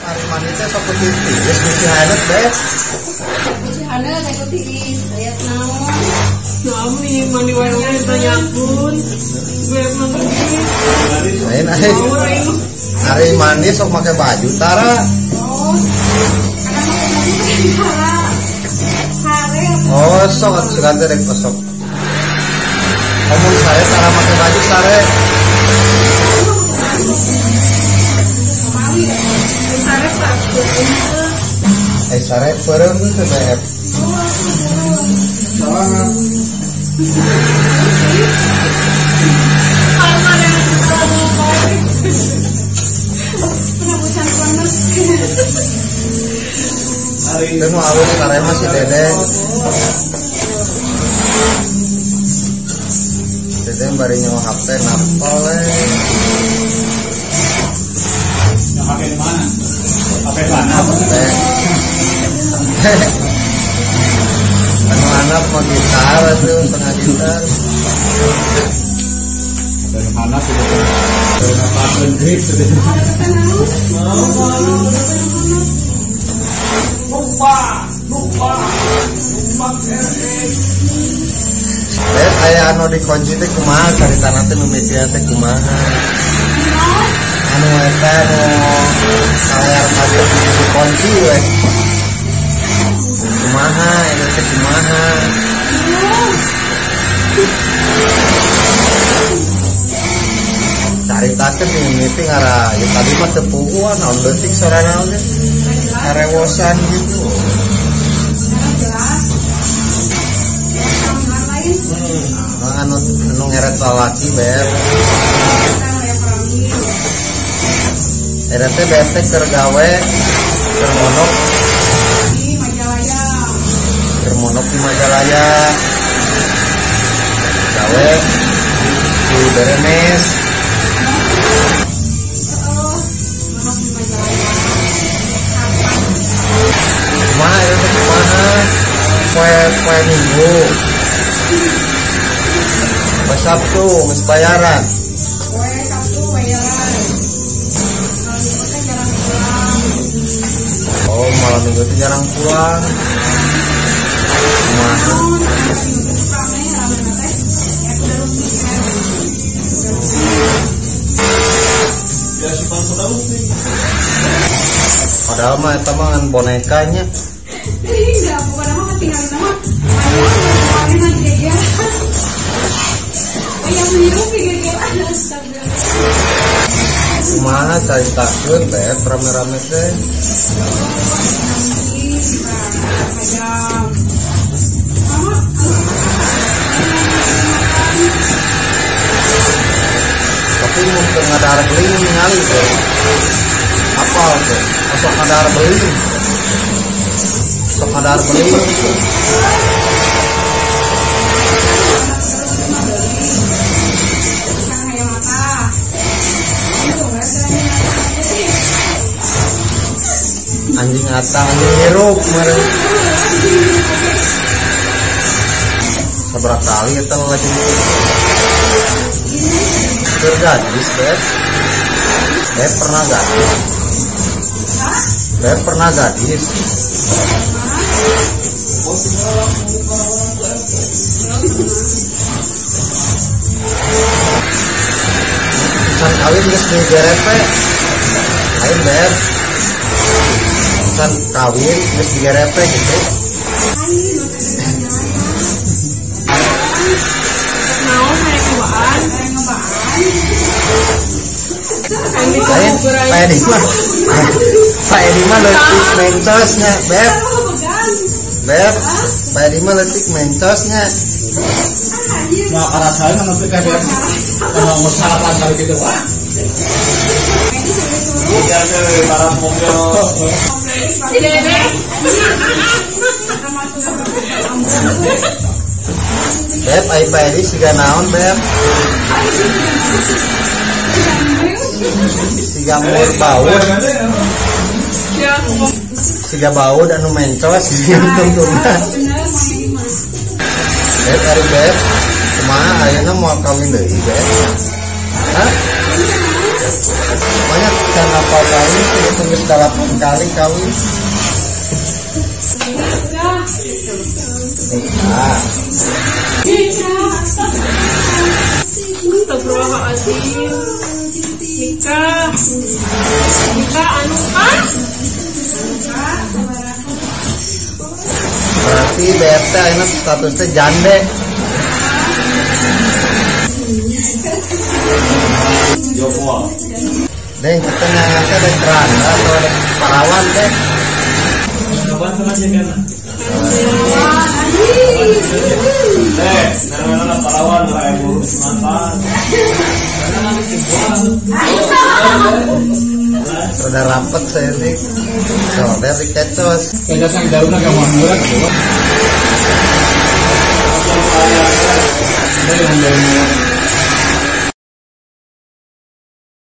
Hari manitnya sok putih, geus misi hanet beb. Misi hanet aku tiris, lihat naon. Naon nih mandi wae ditanyakeun. Gue manggi. Lain hari mandi sok make baju tara. Oh, sok atuh segante rek sok. Omong sare tara make baju sare. Sare perem teh beb. Itu awal sare masih dede. Dede bari nyawa HP nampol HP di mana? HP mana? Anak mau gitar tuh tengah gitar. Dari mana sih? Dari apa grip sudah. Lupa. Aya anu dikunci teh kumaha caritana teh mimitian teh kumaha. Anu eta layar kaca dikunci we. Kumaha eta teh kumaha. Caritakeun mimiti ngara ya tadi mah teu puguan naon leutik sorana oge. Karewosan gitu. Anu ngeret lalaki ber. Era teh betek keur gawe keur monok di Majalaya. Gawe di Berenes. Kumaha eta teh kumaha? Poe Minggu. Poe Sabtu geus bayaran. Oh, malam Minggu itu jarang pulang. Kumaha? Padahal mah eta mah ngan bonekanya. Enggak, bukan nama ketinggalan nama. Kemarin lagi geger. Oh, yang biru geger ada astaga. Kumaha caritakeun teh rame-rame teh. Tapi mungkin ngadar beling ningali teh. Apal teh? Sok ngadar beling. Sok ngadar beling. Anjing atang anjing hirup kemarin. Seberapa kali eta lagi bergadis Beb. Beb pernah gadis. Beb pernah gadis. Kan kawin geus di gerepe. Lain Beb. Kan kawin geus di gerepe gitu. Lain Pak Edi mah letik mencosnya Beb. Beb, Pak Edi mah letik mencosnya. Nah, karena saya nanti kayak kalau mau sarapan kali gitu wah. Iya deh, para mobil. Beb, ai Pak Edi siga naon Beb? Siga mur baud. Siga baud anu mencos tungtungna. Beb, Beb, kumaha ayeuna moal kawin deui Beb? Hah? Pokoknya karena apa ini tulis 8 kali kawin. Nikah. Astagfirullahaladzim. Nikah anu kan? Berarti BRT ini statusnya jande. Joko. Deh, kita ngangkatnya ada keranda atau ada parawan deh. Kapan sama aja kan? Nah, parawan lah ibu manfaat. Sudah rapet saya sih. So, dari kecos. Kaya sang daunnya kamu murah tuh. Dari daun